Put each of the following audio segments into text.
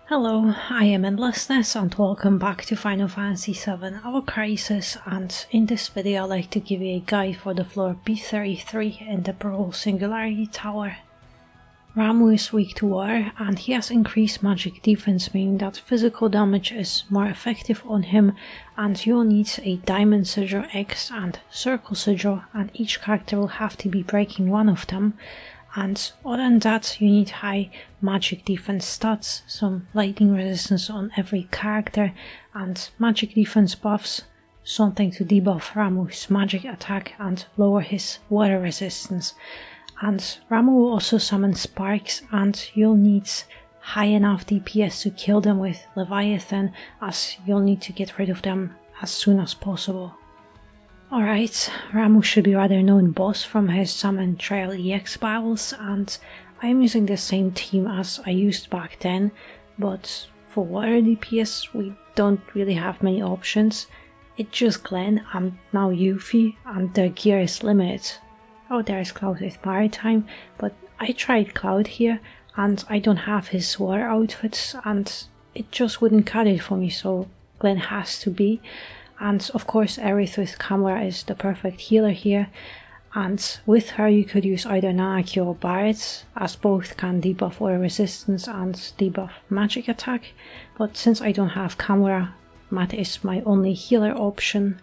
Hello, I am Endlessness and welcome back to Final Fantasy VII Our Crisis, and in this video I'd like to give you a guide for the floor B33 in the Brawl Singularity Tower. Ramuh is weak to water and he has increased magic defense, meaning that physical damage is more effective on him, and you'll need a Diamond Sigil X and Circle Sigil, and each character will have to be breaking one of them. And other than that, you need high magic defense stats, some lightning resistance on every character, and magic defense buffs, something to debuff Ramuh's magic attack and lower his water resistance. And Ramuh will also summon sparks, and you'll need high enough DPS to kill them with Leviathan, as you'll need to get rid of them as soon as possible. Alright, Ramuh should be rather known boss from his Summon Trail EX battles, and I'm using the same team as I used back then, but for water DPS we don't really have many options. It's just Glenn and now Yuffie, and their gear is limited. Oh, there's Cloud with Maritime, but I tried Cloud here and I don't have his water outfits and it just wouldn't cut it for me, so Glenn has to be. And of course Aerith with Camera is the perfect healer here, and with her you could use either Nanaki or Barret, as both can debuff water resistance and debuff magic attack, but since I don't have Camera, Matt is my only healer option.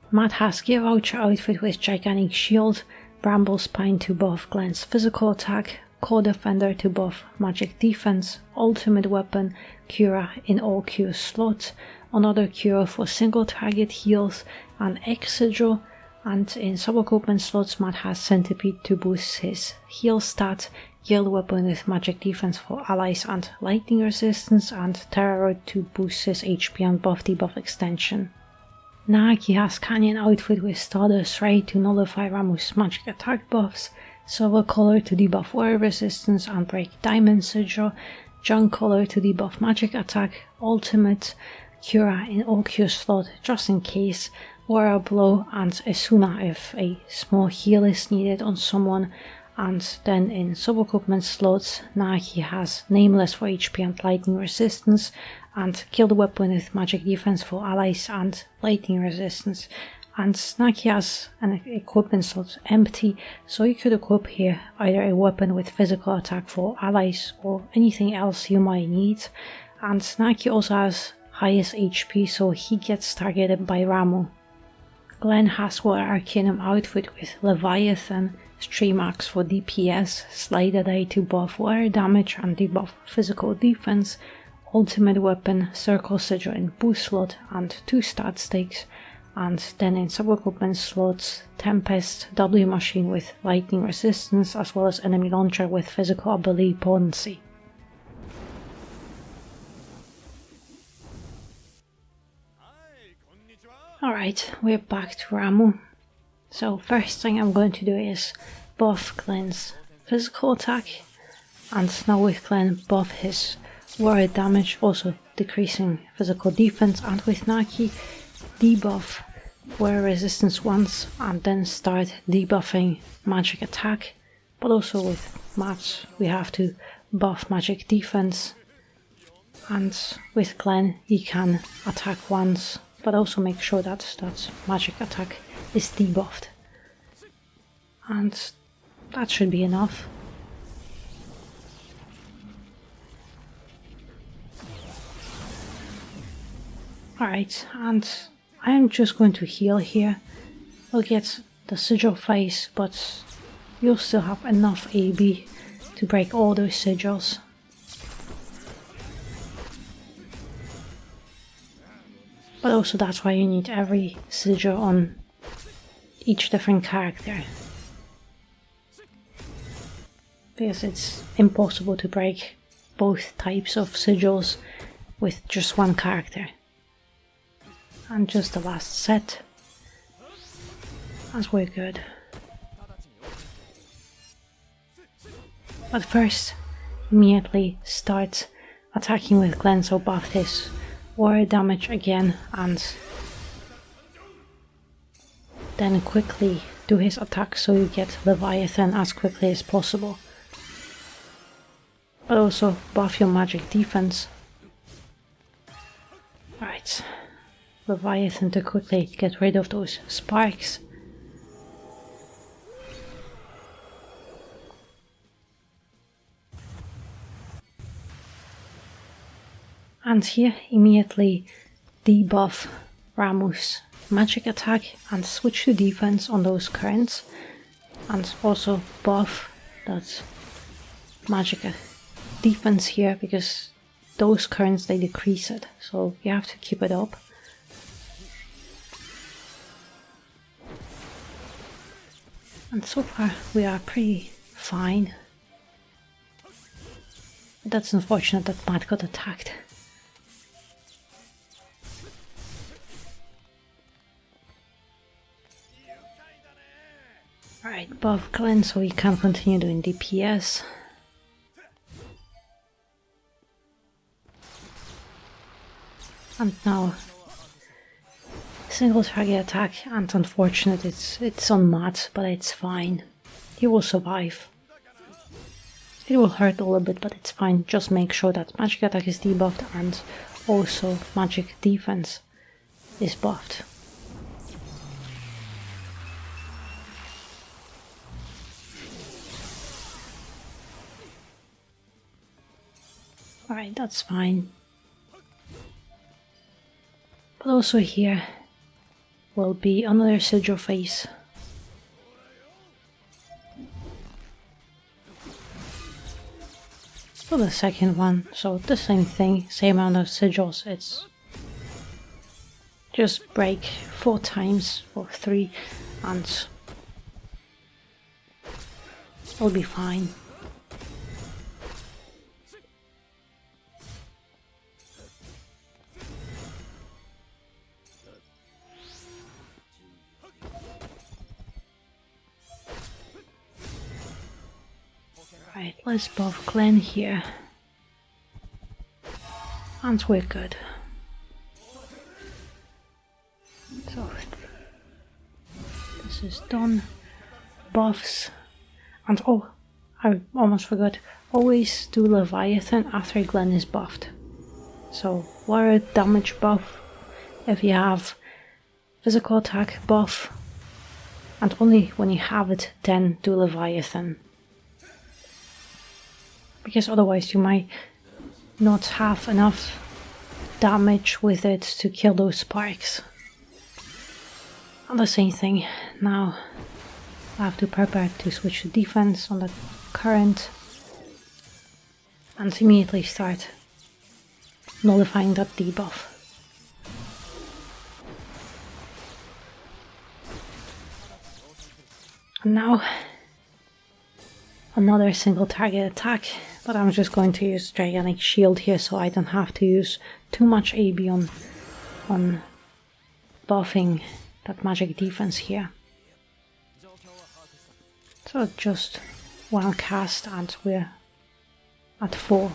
Matt has Gear Voucher outfit with Gigantic Shield, Bramble Spine to buff Glenn's physical attack, Core Defender to buff magic defense, Ultimate Weapon, Cura in all Q slots, another Cure for single target heals, and X Sigil, and in sub-equipment slots Matt has Centipede to boost his heal stat, Guild Weapon with magic defense for allies and lightning resistance, and Terror Rod to boost his HP and buff debuff extension. Nanaki has Canyon outfit with Stardust Ray to nullify Ramuh's magic attack buffs, Silver Color to debuff water resistance and break Diamond Sigil, Junk Color to debuff magic attack, Ultimate, Cura in all Q slot just in case, Water Blow, and Esuna if a small heal is needed on someone. And then in sub-equipment slots, Nanaki has Nameless for HP and lightning resistance, and Guild Weapon with magic defense for allies and lightning resistance. And Nanaki has an equipment slot empty, so you could equip here either a weapon with physical attack for allies or anything else you might need. And Nanaki also has highest HP, so he gets targeted by Ramuh. Glenn has Water Arcanum outfit with Leviathan, Stream Axe for DPS, Slider Day to buff water damage and debuff physical defense, Ultimate Weapon, Circle Sigil in boost slot and 2 stat sticks, and then in sub-equipment slots, Tempest, W Machine with lightning resistance, as well as enemy launcher with physical ability potency. Alright, we're back to Ramuh. So first thing I'm going to do is buff Glenn's physical attack, and now with Glenn buff his water damage, also decreasing physical defense, and with Nanaki debuff water resistance once and then start debuffing magic attack, but also with Matt we have to buff magic defense, and with Glenn he can attack once, but also make sure that magic attack is debuffed. And that should be enough. Alright, and I'm just going to heal here. We'll get the sigil phase, but you'll still have enough AB to break all those sigils. But also that's why you need every sigil on each different character, because it's impossible to break both types of sigils with just one character. And just the last set, as we're good. But first, immediately start attacking with Glenn, so buff his water damage again, and then quickly do his attack so you get Leviathan as quickly as possible. But also buff your magic defense. Right, Leviathan to quickly get rid of those sparks. And here immediately debuff Ramuh's magic attack and switch to defense on those currents, and also buff that magic defense here because those currents they decrease it, so you have to keep it up. And so far we are pretty fine. That's unfortunate that Matt got attacked. Alright, buff Glenn so he can continue doing DPS. And now single target attack, and unfortunate it's on Matt, but it's fine. He will survive. It will hurt a little bit, but it's fine. Just make sure that magic attack is debuffed and also magic defense is buffed. Alright, that's fine. But also here will be another sigil phase. For the second one, so the same thing, same amount of sigils, it's just break 4 times or 3 and it'll be fine. Right, let's buff Glenn here. And we're good. So this is done. Buffs. And oh, I almost forgot. Always do Leviathan after Glenn is buffed. So water damage buff if you have physical attack buff. And only when you have it then do Leviathan. Because otherwise you might not have enough damage with it to kill those sparks. And the same thing, now I have to prepare to switch to defense on the current and immediately start nullifying that debuff. And now another single target attack, but I'm just going to use Gigantic Shield here so I don't have to use too much AB on buffing that magic defense here. So just one cast and we're at 4.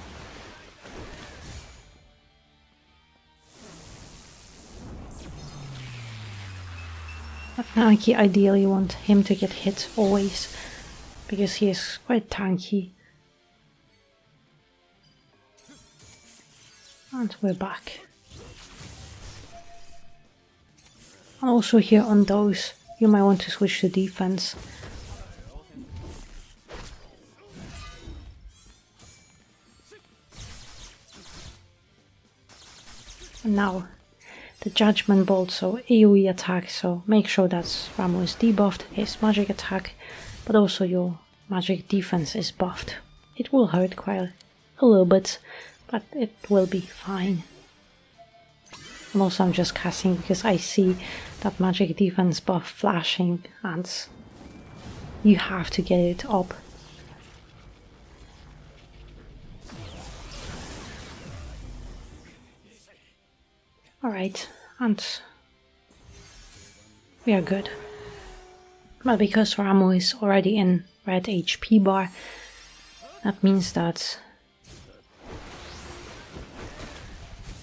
But now I ideally want him to get hit always, because he is quite tanky. And we're back. And also here on those, you might want to switch to defense. And now the Judgment Bolt, so AoE attack, so make sure that Ramuh is debuffed, his magic attack, but also your magic defense is buffed. It will hurt quite a little bit, but it will be fine. And also I'm just casting because I see that magic defense buff flashing and you have to get it up. Alright, and we are good. But because Ramuh is already in red HP bar, that means that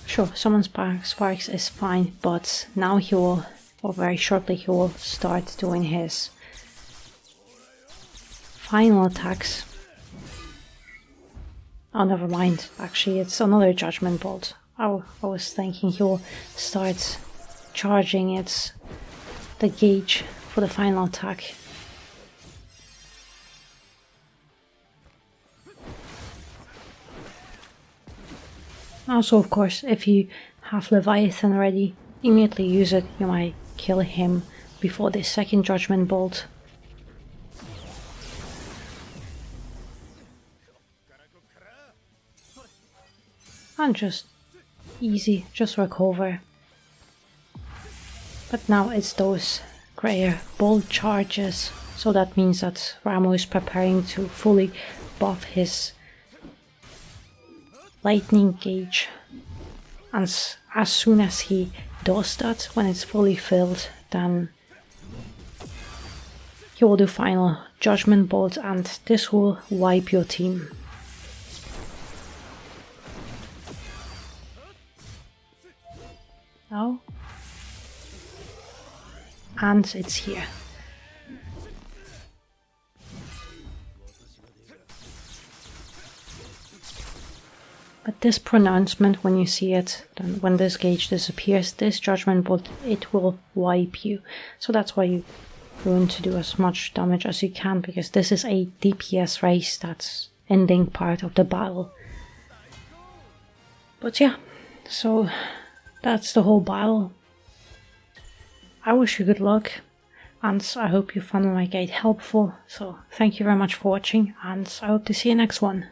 sure, summon sparks is fine, but now he will or very shortly he will start doing his final attacks. Oh, never mind. Actually, it's another Judgment Bolt. I was thinking he will start charging the gauge for the final attack. Also, of course, if you have Leviathan already, immediately use it. You might kill him before the second Judgment Bolt. And just easy, just recover. But now it's those greater bolt charges, so that means that Ramuh is preparing to fully buff his lightning gauge, and as soon as he does that, when it's fully filled, then he will do final Judgment Bolt, and this will wipe your team. Oh, and it's here. But this pronouncement, when you see it, then when this gauge disappears, this Judgment Bolt, it will wipe you. So that's why you want to do as much damage as you can, because this is a DPS race that's ending part of the battle. But yeah, so that's the whole battle. I wish you good luck, and I hope you found my guide helpful. So thank you very much for watching, and I hope to see you next one.